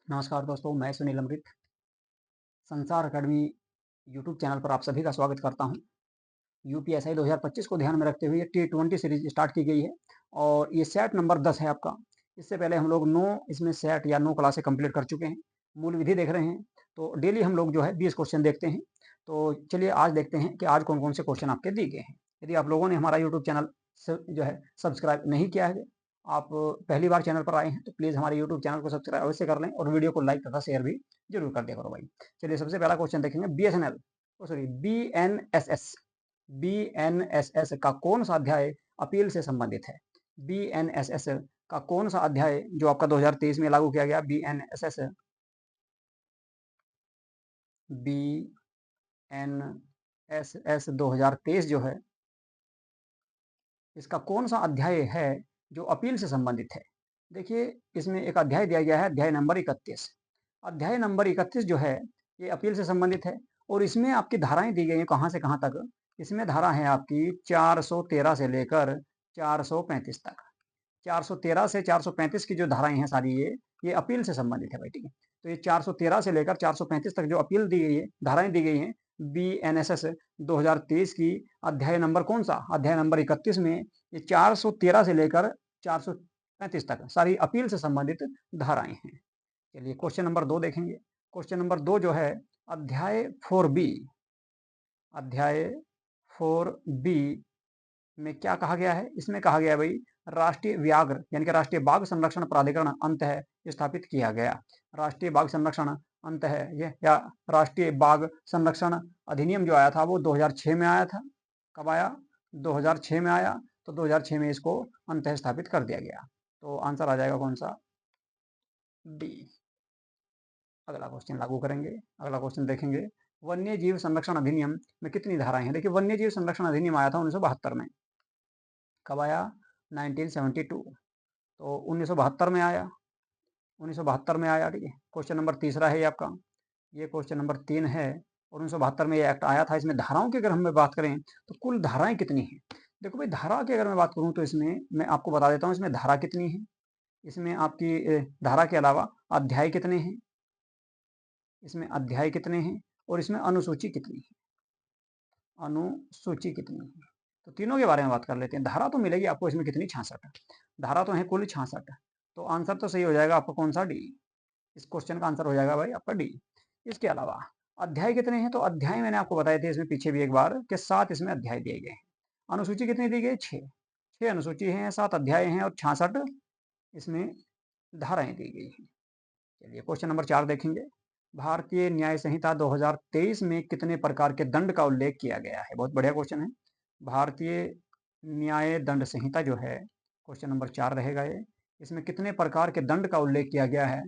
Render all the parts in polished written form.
नमस्कार दोस्तों, मैं सुनील अमृत, संसार अकेडमी यूट्यूब चैनल पर आप सभी का स्वागत करता हूं। यूपीएसआई 2025 को ध्यान में रखते हुए T20 सीरीज स्टार्ट की गई है और ये सेट नंबर 10 है आपका। इससे पहले हम लोग 9 इसमें सेट या 9 क्लासें कंप्लीट कर चुके हैं। मूल विधि देख रहे हैं, तो डेली हम लोग जो है 20 क्वेश्चन देखते हैं। तो चलिए आज देखते हैं कि आज कौन-कौन से क्वेश्चन आपके दिए गए हैं। यदि आप लोगों ने हमारा यूट्यूब चैनल जो है सब्सक्राइब नहीं किया है, आप पहली बार चैनल पर आए हैं, तो प्लीज़ हमारे यूट्यूब चैनल को सब्सक्राइब अवश्य कर लें और वीडियो को लाइक तथा शेयर भी ज़रूर कर दिया करो भाई। चलिए सबसे पहला क्वेश्चन देखेंगे बीएसएनएल सॉरी बीएनएसएस बीएनएसएस का कौन सा अध्याय अपील से संबंधित है? बीएनएसएस का कौन सा अध्याय जो आपका 2023 में लागू किया गया बीएनएसएस बीएनएसएस 2023 जो है, इसका कौन सा अध्याय है जो अपील से संबंधित है? देखिए इसमें एक अध्याय दिया गया है, अध्याय नंबर 31। अध्याय नंबर 31 जो है ये अपील से संबंधित है और इसमें आपकी धाराएं दी गई हैं कहाँ से कहाँ तक। इसमें धारा है आपकी 413 से लेकर 435 तक। 413 से 435 की जो धाराएं हैं सारी ये अपील से संबंधित है भाई, ठीक है। तो ये 413 से लेकर 435 तक जो अपील दी गई है, धाराएं दी गई हैं बीएनएसएस 2023 की, अध्याय नंबर कौन सा? अध्याय नंबर 31 में ये 413 से लेकर 435 तक सारी अपील से संबंधित धाराएं हैं। चलिए क्वेश्चन नंबर 2 देखेंगे। क्वेश्चन नंबर 2 जो है अध्याय 4 बी, अध्याय 4 बी में क्या कहा गया है? इसमें कहा गया है भाई राष्ट्रीय व्याघ्र यानी कि राष्ट्रीय बाघ संरक्षण प्राधिकरण अंत है स्थापित किया गया। राष्ट्रीय बाघ संरक्षण अंत है ये, या राष्ट्रीय बाघ संरक्षण अधिनियम जो आया था वो 2006 में आया था। कब आया? 2006 में आया। तो 2006 में इसको अंत स्थापित कर दिया गया। तो आंसर आ जाएगा कौन सा? डी। अगला क्वेश्चन लागू करेंगे। अगला क्वेश्चन देखेंगे वन्य जीव संरक्षण अधिनियम में कितनी धाराएं हैं? देखिए वन्य जीव संरक्षण अधिनियम आया था 1972 में। कब आया? 1972। तो 1972 में आया, 1972 में आया, ठीक है। क्वेश्चन नंबर तीसरा है ये आपका, ये क्वेश्चन नंबर 3 है और 1972 में ये एक्ट आया था। इसमें धाराओं की अगर हम बात करें तो कुल धाराएं कितनी हैं? देखो भाई धारा की अगर मैं बात करूं तो इसमें मैं आपको बता देता हूं इसमें धारा कितनी है। इसमें आपकी धारा के अलावा अध्याय कितने हैं, इसमें अध्याय कितने हैं और इसमें अनुसूची कितनी है, अनुसूची कितनी है। तो तीनों के बारे में बात कर लेते हैं। धारा तो मिलेगी आपको इसमें कितनी? 66 धारा तो है कुल 66। तो आंसर तो सही हो जाएगा आपका कौन सा? डी। इस क्वेश्चन का आंसर हो जाएगा भाई आपका डी। इसके अलावा अध्याय कितने हैं? तो अध्याय मैंने आपको बताए थे इसमें पीछे भी एक बार कि 7 इसमें अध्याय दिए गए हैं। अनुसूची कितनी दी गई? 6। 6 अनुसूची हैं, 7 अध्याय हैं और 66 इसमें धाराएं दी गई हैं। चलिए क्वेश्चन नंबर 4 देखेंगे। भारतीय न्याय संहिता 2023 में कितने प्रकार के दंड का उल्लेख किया गया है? बहुत बढ़िया क्वेश्चन है। भारतीय न्याय दंड संहिता जो है, क्वेश्चन नंबर 4 रहेगा ये। इसमें कितने प्रकार के दंड का उल्लेख किया गया है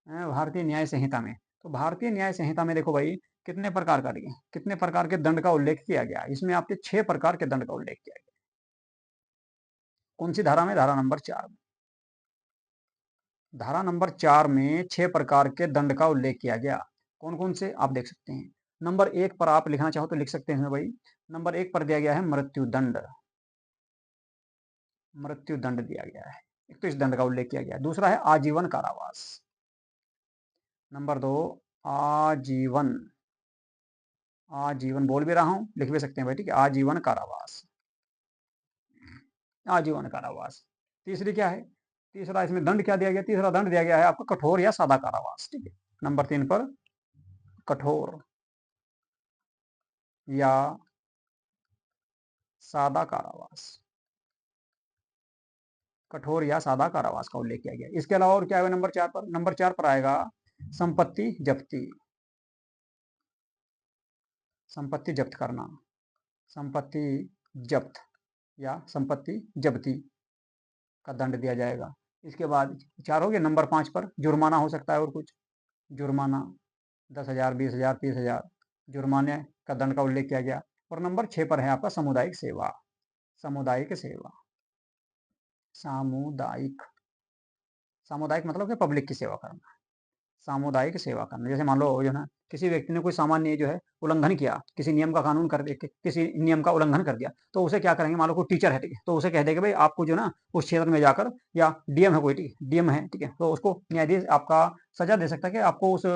भारतीय न्याय संहिता में? तो भारतीय न्याय संहिता में देखो भाई कितने प्रकार का कितने प्रकार के दंड का उल्लेख किया गया? इसमें आपके 6 प्रकार के दंड का उल्लेख किया गया। कौन सी धारा में? धारा नंबर 4 में। धारा नंबर 4 में 6 प्रकार के दंड का उल्लेख किया गया। कौन कौन से आप देख सकते हैं। नंबर 1 पर आप लिखना चाहो तो लिख सकते हैं भाई। नंबर 1 पर दिया गया है मृत्युदंड, मृत्युदंड दिया गया है। एक तो इस दंड का उल्लेख किया गया। दूसरा है आजीवन कारावास। नंबर 2 आजीवन, आजीवन बोल भी रहा हूं, लिख भी सकते हैं भाई, ठीक है। आजीवन कारावास, आजीवन कारावास। तीसरी क्या है? तीसरा इसमें दंड क्या दिया गया? तीसरा दंड दिया गया है आपको कठोर या सादा कारावास, ठीक है। नंबर 3 पर कठोर या सादा कारावास, कठोर या सादा कारावास का उल्लेख किया गया। इसके अलावा और क्या है नंबर 4 पर? नंबर 4 पर आएगा संपत्ति जब्ती, संपत्ति जब्त करना, संपत्ति जब्त या संपत्ति जब्ती का दंड दिया जाएगा। इसके बाद 4 हो गया। नंबर 5 पर जुर्माना हो सकता है और कुछ, जुर्माना 10,000, 20,000, 30,000 जुर्माने का दंड का उल्लेख किया गया। और नंबर 6 पर है आपका सामुदायिक सेवा, सामुदायिक सेवा, सामुदायिक, सामुदायिक मतलब कि पब्लिक की सेवा करना। सामुदायिक सेवा करना। जैसे मान लो जो है ना, किसी व्यक्ति ने कोई सामान्य जो है उल्लंघन किया, किसी नियम का कानून कर दे किसी नियम का उल्लंघन कर दिया, तो उसे क्या करेंगे, मान लो कोई टीचर है, ठीक है, तो उसे कह देंगे भाई आपको जो है ना उस क्षेत्र में जाकर, या डीएम है कोई, ठीक है, डीएम है, ठीक है, तो उसको न्यायाधीश आपका सजा दे सकता है कि आपको उस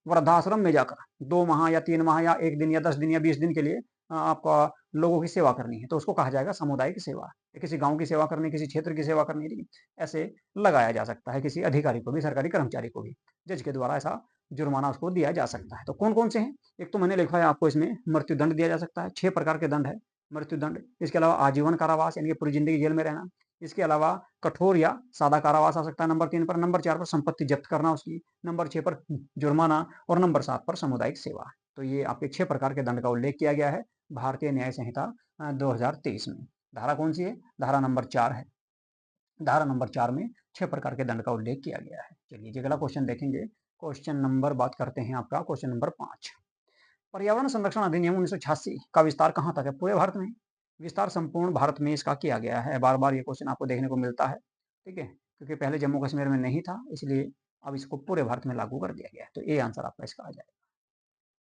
वृद्धाश्रम में जाकर 2 माह या 3 माह या 1 दिन या 10 दिन या 20 दिन के लिए आपका लोगों की सेवा करनी है, तो उसको कहा जाएगा सामुदायिक सेवा। किसी गाँव की सेवा करनी, किसी क्षेत्र की सेवा करनी, ठीक है, ऐसे लगाया जा सकता है किसी अधिकारी को भी, सरकारी कर्मचारी को भी। जज के द्वारा ऐसा जुर्माना उसको दिया जा सकता है। तो कौन-कौन से हैं? एक तो मैंने लिखा है आपको, इसमें मृत्युदंड दिया जा सकता है, 6 प्रकार के दंड है मृत्युदंड। इसके अलावा आजीवन कारावास यानी कि पूरी ज़िंदगी जेल में रहना। इसके अलावा कठोर या सादा कारावास आ सकता है नंबर 3 पर, नंबर 4 पर संपत्ति जब्त करना उसकी, नंबर 6 पर जुर्माना और नंबर 7 पर सामुदायिक सेवा। तो ये आपके 6 प्रकार के दंड का उल्लेख किया गया है भारतीय न्याय संहिता 2023 में। धारा कौन-सी है? धारा नंबर 4 है। धारा नंबर 4 में 6 प्रकार के दंड का उल्लेख किया गया है। चलिए जी अगला क्वेश्चन देखेंगे। क्वेश्चन नंबर बात करते हैं आपका क्वेश्चन नंबर 5। पर्यावरण संरक्षण अधिनियम 1986 का विस्तार कहाँ तक है? पूरे भारत में। विस्तार संपूर्ण भारत में इसका किया गया है। बार-बार ये क्वेश्चन आपको देखने को मिलता है, ठीक है? क्योंकि पहले जम्मू कश्मीर में नहीं था, इसलिए अब इसको पूरे भारत में लागू कर दिया गया है। तो ए आंसर आपका इसका आ जाएगा।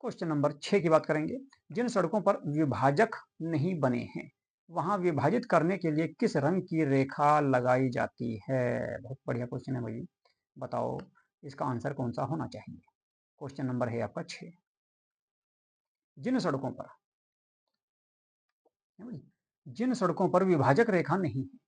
क्वेश्चन नंबर 6 की बात करेंगे। जिन सड़कों पर विभाजक नहीं बने हैं, वहां विभाजित करने के लिए किस रंग की रेखा लगाई जाती है? बहुत बढ़िया क्वेश्चन है भाई। बताओ इसका आंसर कौन सा होना चाहिए? क्वेश्चन नंबर है आपका 6। जिन सड़कों पर, है भाई, जिन सड़कों पर विभाजक रेखा नहीं है,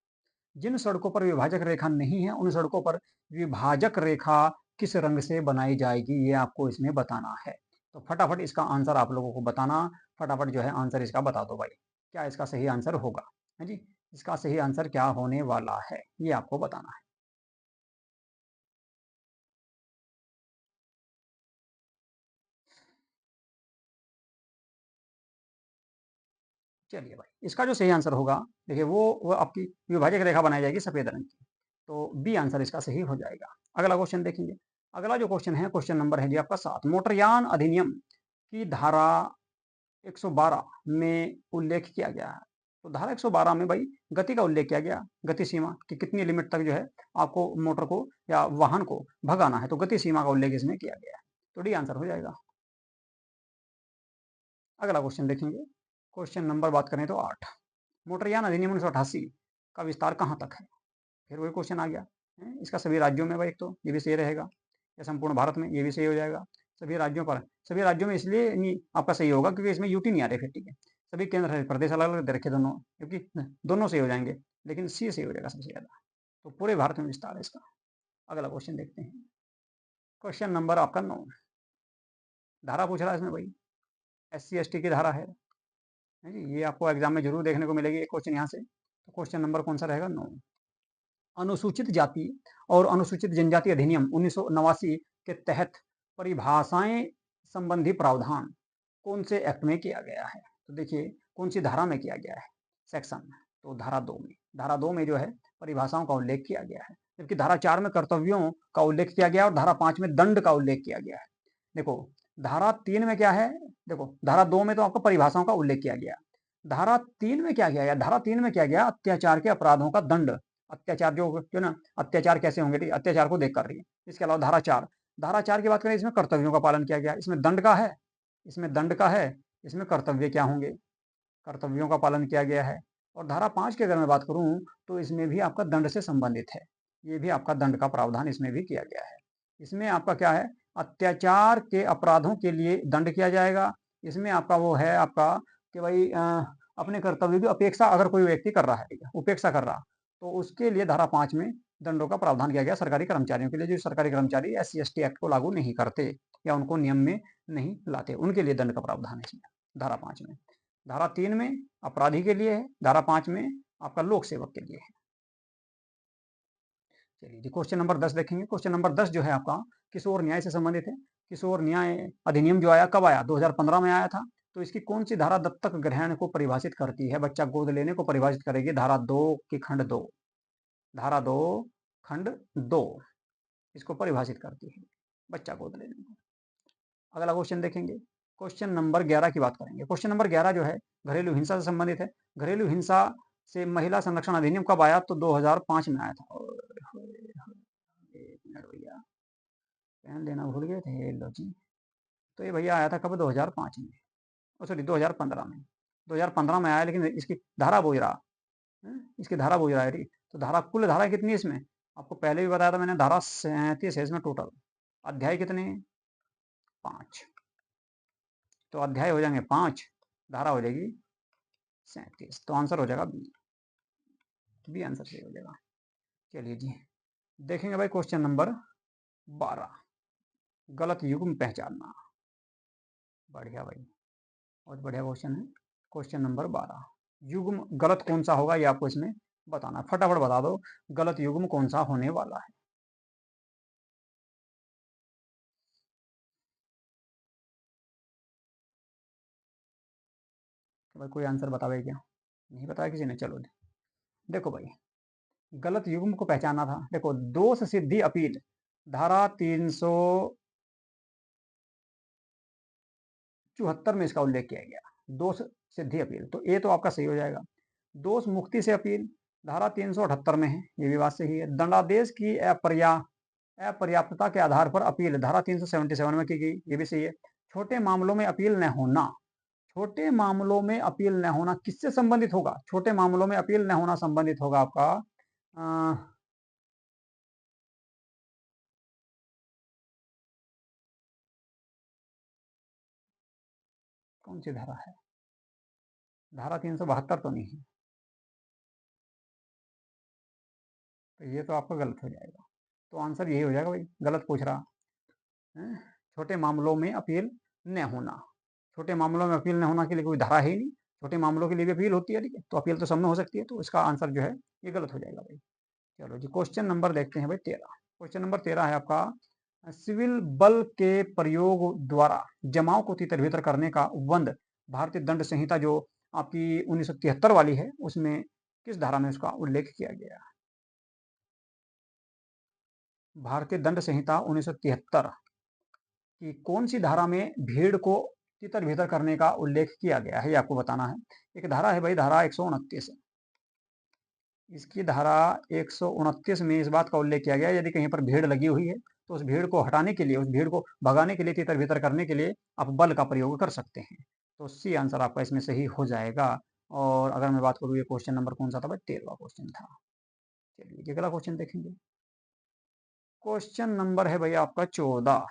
जिन सड़कों पर विभाजक रेखा नहीं है, उन सड़कों पर विभाजक रेखा किस रंग से बनाई जाएगी, ये आपको इसमें बताना है। तो फटाफट इसका आंसर आप लोगों को बताना, फटाफट जो है आंसर इसका बता दो भाई, क्या इसका सही आंसर होगा? है जी, इसका सही आंसर क्या होने वाला है, ये आपको बताना है। चलिए भाई, इसका जो सही आंसर होगा, देखिए वो आपकी विभाजक रेखा बनाई जाएगी सफेद रंग की। तो बी आंसर इसका सही हो जाएगा। अगला क्वेश्चन देखेंगे। अगला जो क्वेश्चन है, क्वेश्चन नंबर है जी आपका 7। मोटरयान अधिनियम की धारा 112 में उल्लेख किया गया है। तो धारा 112 में भाई गति का उल्लेख किया गया, गति सीमा कि कितनी लिमिट तक जो है आपको मोटर को या वाहन को भगाना है, तो गति सीमा का उल्लेख इसमें किया गया है। तो डी आंसर हो जाएगा। अगला क्वेश्चन देखेंगे। क्वेश्चन नंबर बात करें तो 8। मोटरयान अधिनियम 1988 का विस्तार कहाँ तक है? फिर वही क्वेश्चन आ गया है। इसका सभी राज्यों में भाई, एक तो ये भी सही रहेगा, या संपूर्ण भारत में, ये भी सही हो जाएगा। सभी राज्यों पर, सभी राज्यों में इसलिए नहीं आपका सही होगा क्योंकि इसमें यूटी नहीं आ रहे फिर, ठीक है। सभी केंद्र शासित प्रदेश अलग अलग दे रखे दोनों, क्योंकि दोनों सही हो जाएंगे, लेकिन सी सही हो जाएगा सबसे ज्यादा। तो पूरे भारत में विस्तार है इसका। अगला क्वेश्चन देखते हैं। क्वेश्चन नंबर आपका 9। धारा पूछ रहा है इसमें भाई, SC ST की धारा है जी, ये आपको एग्जाम में जरूर देखने को मिलेगी एक क्वेश्चन यहाँ से। तो क्वेश्चन नंबर कौन सा रहेगा? 9। अनुसूचित जाति और अनुसूचित जनजाति अधिनियम 1989 के तहत परिभाषाएं संबंधी प्रावधान कौन से एक्ट में किया गया है? तो देखिए कौन सी धारा में किया गया है, सेक्शन में। तो धारा 2 में, धारा 2 में जो है परिभाषाओं का उल्लेख किया गया है, जबकि धारा 4 में कर्तव्यों का उल्लेख किया गया और धारा 5 में दंड का उल्लेख किया गया है। देखो धारा 3 में क्या है, देखो धारा 2 में तो आपको परिभाषाओं का उल्लेख किया गया, धारा 3 में क्या किया गया, धारा 3 में क्या गया, अत्याचार के अपराधों का दंड, अत्याचार जो ना अत्याचार कैसे होंगे, अत्याचार को देख कर रही है। इसके अलावा धारा 4, धारा 4 की बात करें, इसमें कर्तव्यों का पालन किया गया, इसमें दंड का है, इसमें दंड का है, इसमें कर्तव्य क्या होंगे, कर्तव्यों का पालन किया गया है। और धारा 5 की अगर मैं बात करूं तो इसमें भी आपका दंड से संबंधित है, ये भी आपका दंड का प्रावधान इसमें भी किया गया है। इसमें आपका क्या है, अत्याचार के अपराधों के लिए दंड किया जाएगा। इसमें आपका वो है आपका कि भाई अपने कर्तव्य की अपेक्षा अगर कोई व्यक्ति कर रहा है, ठीक है, उपेक्षा कर रहा, तो उसके लिए धारा 5 में दंडों का प्रावधान किया गया सरकारी कर्मचारियों के लिए, जो सरकारी कर्मचारी SC ST एक्ट को लागू नहीं करते या उनको नियम में नहीं लाते, उनके लिए दंड का प्रावधान है इसमें धारा 5 में। धारा 3 में अपराधी के लिए है, धारा 5 में आपका लोक सेवक के लिए है। चलिए जी क्वेश्चन नंबर 10 देखेंगे। क्वेश्चन नंबर 10 जो है आपका किशोर न्याय से संबंधित है। किशोर न्याय अधिनियम जो आया कब आया? 2015 में आया था। तो इसकी कौन सी धारा दत्तक ग्रहण को परिभाषित करती है, बच्चा गोद लेने को परिभाषित करेगी? धारा 2 की खंड 2, धारा 2 खंड 2 इसको परिभाषित करती है, बच्चा गोद लेने को। अगला क्वेश्चन देखेंगे। क्वेश्चन नंबर 11 की बात करेंगे। क्वेश्चन नंबर 11 जो है घरेलू हिंसा से संबंधित है। घरेलू हिंसा से महिला संरक्षण अधिनियम कब आया? तो 2005 में आया था। एक मिनट भैया, पेन लेना भूल गए थे, लो जी। तो ये भैया आया था कब? 2005 में, सॉरी 2015 में। 2015 में आया, लेकिन इसकी धारा बूझ रहा है, इसकी धारा बूझ रहा है, ठीक। तो धारा, कुल धारा कितनी है इसमें? आपको पहले भी बताया था मैंने, धारा 37 है इसमें टोटल। अध्याय कितने हैं? 5। तो अध्याय हो जाएंगे 5, धारा हो जाएगी 37। तो आंसर हो जाएगा बी। बी आंसर सही हो जाएगा। चलिए जी, देखेंगे भाई क्वेश्चन नंबर 12, गलत युग्म पहचानना। बढ़िया भाई, बहुत बढ़िया क्वेश्चन है। क्वेश्चन नंबर 12, युग्म गलत कौन सा होगा ये आपको इसमें बताना है। फटाफट बता दो, गलत युग्म कौन सा होने वाला है। तो भाई कोई आंसर बतावे क्या? नहीं बताया किसी ने? चलो देखो भाई, गलत युग्म को पहचाना था। देखो, दोष सिद्धि अपील, धारा 374 में इसका उल्लेख किया गया, दोष सिद्धि अपील। तो ये तो आपका सही हो जाएगा। दोष मुक्ति से अपील, धारा 378 में है, ये भी बात सही है। दंडादेश की अपर्याप्तता के आधार पर अपील, धारा 377 में की गई, ये भी सही है। छोटे मामलों में अपील न होना, छोटे मामलों में अपील न होना किससे संबंधित होगा? छोटे मामलों में अपील न होना संबंधित होगा आपका कौन सी धारा है? धारा 372 तो नहीं है, तो ये तो आपका गलत हो जाएगा। तो आंसर यही हो जाएगा भाई, गलत पूछ रहा है। छोटे मामलों में अपील न होना, छोटे मामलों में अपील न होना के लिए कोई धारा है ही नहीं। छोटे मामलों के लिए भी अपील होती है, ठीक है, तो अपील तो सब में हो सकती है। तो इसका आंसर जो है ये गलत हो जाएगा भाई। चलो जी, क्वेश्चन नंबर देखते हैं भाई 13। क्वेश्चन नंबर 13 है आपका, सिविल बल के प्रयोग द्वारा जमाव को तितर बितर करने का उपबंध, भारतीय दंड संहिता जो आपकी 1973 वाली है, उसमें किस धारा में उसका उल्लेख किया गया है? भारतीय दंड संहिता 1973 कि कौन सी धारा में भीड़ को तितर बितर करने का उल्लेख किया गया है, ये आपको बताना है। एक धारा है भाई, धारा 129 है। इसकी धारा 129 में इस बात का उल्लेख किया गया है, यदि कहीं पर भीड़ लगी हुई है तो उस भीड़ को हटाने के लिए, उस भीड़ को भगाने के लिए, तितर बितर करने के लिए आप बल का प्रयोग कर सकते हैं। तो सी आंसर आपका इसमें सही हो जाएगा। और अगर मैं बात करूँ, ये क्वेश्चन नंबर कौन सा था भाई? 13वां क्वेश्चन था। चलिए अगला क्वेश्चन देखेंगे। क्वेश्चन नंबर है भाई आपका 14।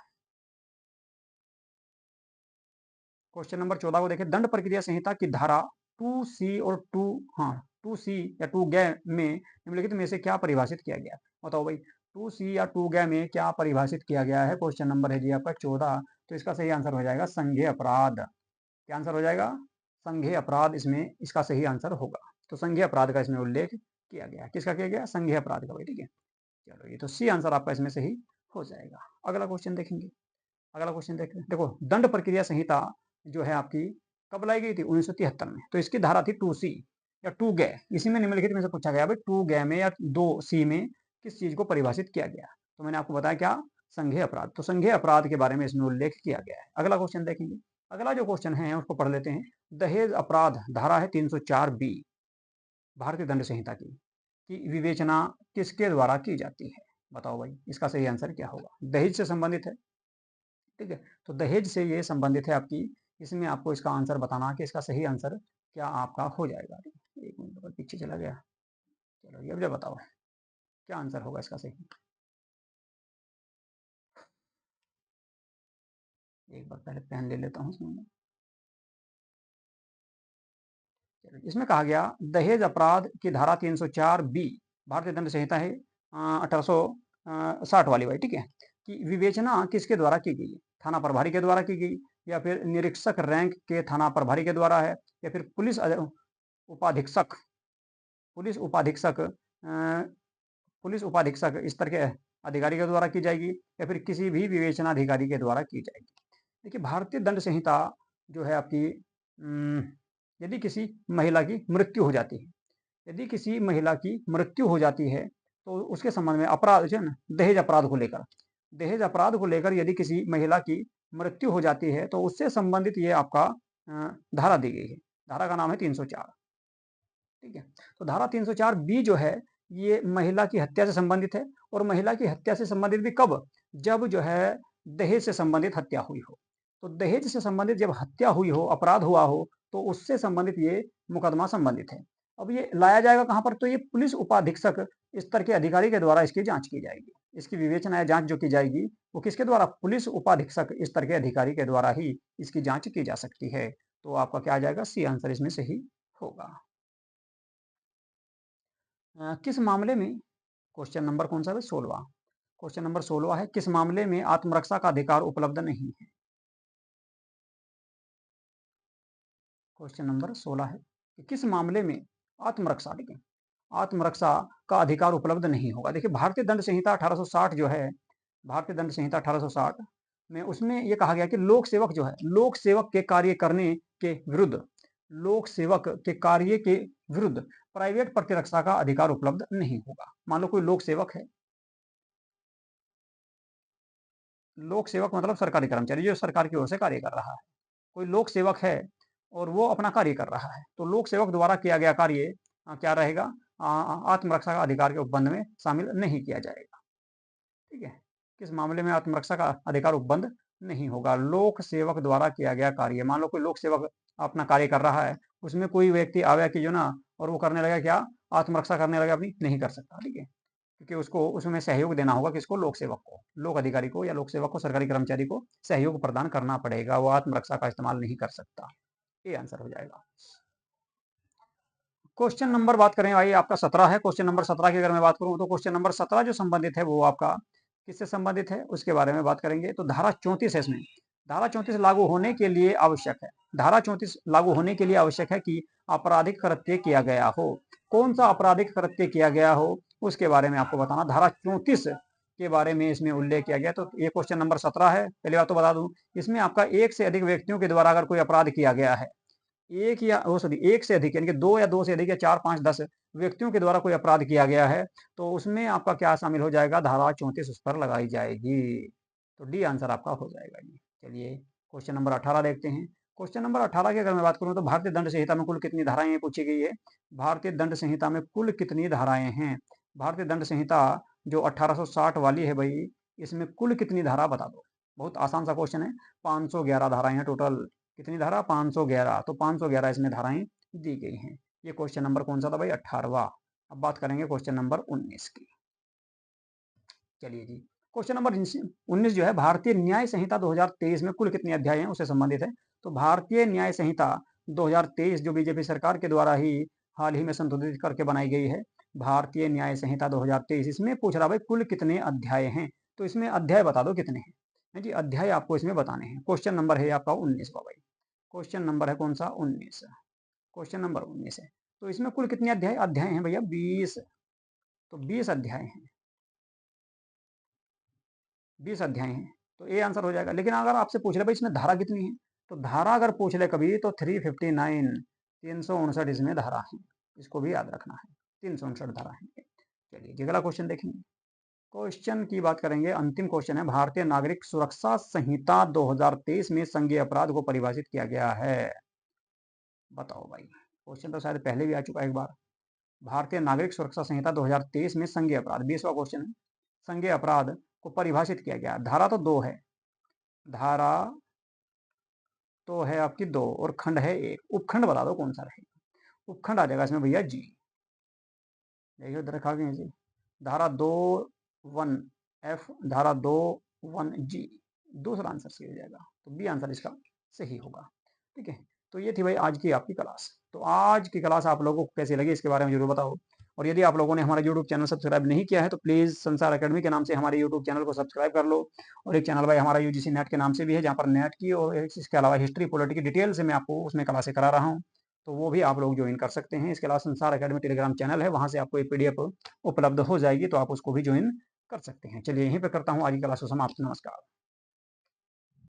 क्वेश्चन नंबर 14 को देखें। दंड प्रक्रिया संहिता की धारा 2C और 2, हाँ 2C या 2 ग में निम्नलिखित में से क्या परिभाषित किया गया? बताओ भाई, 2C या 2 ग में क्या परिभाषित किया गया है? क्वेश्चन नंबर है जी आपका 14। तो इसका सही आंसर हो जाएगा संज्ञेय अपराध। क्या आंसर हो जाएगा? संज्ञेय अपराध इसमें इसका सही आंसर होगा। तो संज्ञेय अपराध का इसमें उल्लेख किया गया। किसका किया गया? संज्ञेय अपराध का भाई, ठीक है। चलो, ये तो सी आंसर आपका इसमें सही हो जाएगा। अगला क्वेश्चन देखेंगे। अगला क्वेश्चन देखो, दंड प्रक्रिया संहिता जो है आपकी कब लाई गई थी? 1973 में। तो इसकी धारा थी 2C या 2 ग। इसी में निम्नलिखित में से पूछा गया भाई, 2 ग में या 2C में किस चीज को परिभाषित किया गया? तो मैंने आपको बताया क्या? संज्ञेय अपराध। तो संज्ञेय अपराध के बारे में इसमें उल्लेख किया गया है। अगला क्वेश्चन देखेंगे। अगला जो क्वेश्चन है उसको पढ़ लेते हैं। दहेज अपराध, धारा है 304B भारतीय दंड संहिता की विवेचना किसके द्वारा की जाती है? बताओ भाई, इसका सही आंसर क्या होगा? दहेज से संबंधित है, ठीक है। तो दहेज से ये संबंधित है आपकी। इसमें आपको इसका आंसर बताना कि इसका सही आंसर क्या आपका हो जाएगा। एक मिनट और पीछे चला गया। चलो ये अब जब बताओ क्या आंसर होगा इसका सही। एक बार पहले पेन ले लेता हूँ इसमें। चलो, इसमें कहा गया दहेज अपराध की धारा 304B भारतीय दंड संहिता है 1860 वाली भाई, ठीक है, कि विवेचना किसके द्वारा की गई? थाना प्रभारी के द्वारा की गई, या फिर निरीक्षक रैंक के थाना प्रभारी के द्वारा है, या फिर उपाधीक्षक पुलिस उपाधीक्षक स्तर के अधिकारी के द्वारा की जाएगी, या फिर किसी भी विवेचनाधिकारी के द्वारा की जाएगी? देखिए, भारतीय दंड संहिता जो है आपकी, यदि किसी महिला की मृत्यु हो जाती है, यदि किसी महिला की मृत्यु हो जाती है, तो उसके संबंध में अपराध जो है ना, दहेज अपराध को लेकर यदि किसी महिला की मृत्यु हो जाती है, तो उससे संबंधित ये आपका धारा दी गई है। धारा का नाम है 304, ठीक है। तो धारा 304B जो है ये महिला की हत्या से संबंधित है। और महिला की हत्या से संबंधित भी कब? जब जो है दहेज से संबंधित हत्या हुई हो। तो दहेज से संबंधित जब हत्या हुई हो, अपराध हुआ हो, तो उससे संबंधित ये मुकदमा संबंधित है। अब ये लाया जाएगा कहाँ पर? तो ये पुलिस उपाधीक्षक स्तर के अधिकारी के द्वारा इसकी जाँच की जाएगी। इसकी विवेचना या जाँच जो की जाएगी, वो किसके द्वारा? पुलिस उपाधीक्षक स्तर के अधिकारी के द्वारा ही इसकी जाँच की जा सकती है। तो आपका क्या आ जाएगा? सी आंसर इसमें सही होगा। किस मामले में क्वेश्चन नंबर कौन-सा है? 16वां। क्वेश्चन नंबर 16वां है, किस मामले में आत्मरक्षा का अधिकार उपलब्ध नहीं है? क्वेश्चन नंबर 16 है कि किस मामले में आत्मरक्षा, देखिए, आत्मरक्षा का अधिकार उपलब्ध नहीं होगा। देखिए, भारतीय दंड संहिता 1860 जो है, भारतीय दंड संहिता 1860 में उसमें ये कहा गया कि लोक सेवक जो है, लोक सेवक के कार्य करने के विरुद्ध, लोक सेवक के कार्य के विरुद्ध प्राइवेट प्रतिरक्षा का अधिकार उपलब्ध नहीं होगा। मान लो कोई लोक सेवक है, लोक सेवक मतलब सरकारी कर्मचारी जो सरकार की ओर से कार्य कर रहा है। कोई लोक सेवक है और वो अपना कार्य कर रहा है, तो लोक सेवक द्वारा किया गया कार्य क्या रहेगा? आत्मरक्षा का अधिकार के उपबंध में शामिल नहीं किया जाएगा। ठीक है? किस मामले में आत्मरक्षा का अधिकार उपबंध नहीं होगा? लोक सेवक द्वारा किया गया कार्य, मान लो कोई लोक सेवक अपना कार्य कर रहा है, उसमें कोई व्यक्ति आया कि जो ना, और वो करने लगा क्या? आत्मरक्षा करने लगा अपनी, नहीं कर सकता। ठीक है? क्योंकि उसको उसमें सहयोग देना होगा, किसको? लोक सेवक को, लोक अधिकारी को या लोक सेवक को, सरकारी कर्मचारी को सहयोग प्रदान करना पड़ेगा। वो आत्मरक्षा का इस्तेमाल नहीं कर सकता। ये आंसर हो जाएगा। क्वेश्चन नंबर बात करें, आइए, आपका 17 है। क्वेश्चन नंबर 17 की अगर मैं बात करूं, तो क्वेश्चन नंबर 17 जो संबंधित है वो आपका किससे संबंधित है उसके बारे में बात करेंगे। तो धारा 34 है इसमें। धारा 34 लागू होने के लिए आवश्यक है, धारा 34 लागू होने के लिए आवश्यक है कि आपराधिक कृत्य किया गया हो। कौन सा आपराधिक कृत्य किया गया हो उसके बारे में आपको बताना। धारा 34 के बारे में इसमें उल्लेख किया गया। तो ये क्वेश्चन नंबर 17 है। पहली बात तो बता दूं, इसमें आपका एक से अधिक व्यक्तियों के द्वारा अगर कोई अपराध किया गया है, एक या ओ सॉरी एक से अधिक, यानी कि दो या दो से अधिक या 4, 5, 10 व्यक्तियों के द्वारा कोई अपराध किया गया है, तो उसमें आपका क्या शामिल हो जाएगा? धारा 34 उस पर लगाई जाएगी। तो डी आंसर आपका हो जाएगा ये। चलिए क्वेश्चन नंबर 18 देखते हैं। क्वेश्चन नंबर 18 की अगर मैं बात करूं, तो भारतीय दंड संहिता में कुल कितनी धाराएं पूछी गई है? भारतीय दंड संहिता में कुल कितनी धाराएं हैं? भारतीय दंड संहिता जो 1860 वाली है भाई, इसमें कुल कितनी धारा बता दो। बहुत आसान सा क्वेश्चन है। 511 धाराएं हैं टोटल। कितनी धारा? 511। तो 511 इसमें धाराएं दी गई हैं। ये क्वेश्चन नंबर कौन सा था भाई? 18वां। अब बात करेंगे क्वेश्चन नंबर 19 की। चलिए जी, क्वेश्चन नंबर 19 जो है, भारतीय न्याय संहिता 2023 में कुल कितने अध्याय हैं उससे संबंधित है। तो भारतीय न्याय संहिता 2023 जो बीजेपी सरकार के द्वारा ही हाल ही में संशोधित करके बनाई गई है, भारतीय न्याय संहिता 2023, इसमें पूछ रहा भाई कुल कितने अध्याय हैं। तो इसमें अध्याय बता दो कितने हैं। है जी, अध्याय आपको इसमें बताने हैं। क्वेश्चन नंबर है आपका 19 का भाई। क्वेश्चन नंबर है कौन सा? 19। क्वेश्चन नंबर 19 है। तो इसमें कुल कितने अध्याय अध्याय हैं भैया? 20। तो 20 अध्याय हैं, 20 अध्याय हैं। तो ये आंसर हो जाएगा। लेकिन अगर आपसे पूछ ले भाई इसमें धारा कितनी है, तो धारा अगर पूछ ले कभी, तो 359, 359 इसमें धारा है। इसको भी याद रखना है, 359 धारा है। चलिए अगला क्वेश्चन देखेंगे। क्वेश्चन की बात करेंगे, अंतिम क्वेश्चन है, भारतीय नागरिक सुरक्षा संहिता 2023 में संज्ञेय अपराध को परिभाषित किया गया है। बताओ भाई, क्वेश्चन तो शायद पहले भी आ चुका है एक बार। भारतीय नागरिक सुरक्षा संहिता 2023 में संज्ञेय अपराध, 20वां क्वेश्चन है, संज्ञेय अपराध को परिभाषित किया गया। धारा तो 2 है, धारा तो है आपकी 2 और खंड है 1। उपखंड बता दो कौन सा रहेगा। उपखंड आ जाएगा इसमें भैया जी। देखिए उधर रखा गया जी, धारा 2(1)(f), धारा 2(1)(g। दूसरा आंसर सही हो जाएगा। तो बी आंसर इसका सही होगा। ठीक है, तो ये थी भाई आज की आपकी क्लास। तो आज की क्लास आप लोगों को कैसी लगी इसके बारे में जरूर बताओ। और यदि आप लोगों ने हमारा यूट्यूब चैनल सब्सक्राइब नहीं किया है, तो प्लीज़ संसार अकेडमी के नाम से हमारे यूट्यूब चैनल को सब्सक्राइब कर लो। और एक चैनल भाई हमारा यूजीसी नेट के नाम से भी है, जहाँ पर नेट की और इसके अलावा हिस्ट्री पॉलिटी की डिटेल से मैं आपको उसमें क्लासें करा रहा हूँ। तो वो भी आप लोग ज्वाइन कर सकते हैं। इसके अलावा संसार अकेडमी टेलीग्राम चैनल है, वहाँ से आपको एक PDF उपलब्ध हो जाएगी, तो आप उसको भी ज्वाइन कर सकते हैं। चलिए यहीं पर करता हूँ आज की क्लास को समाप्त। नमस्कार।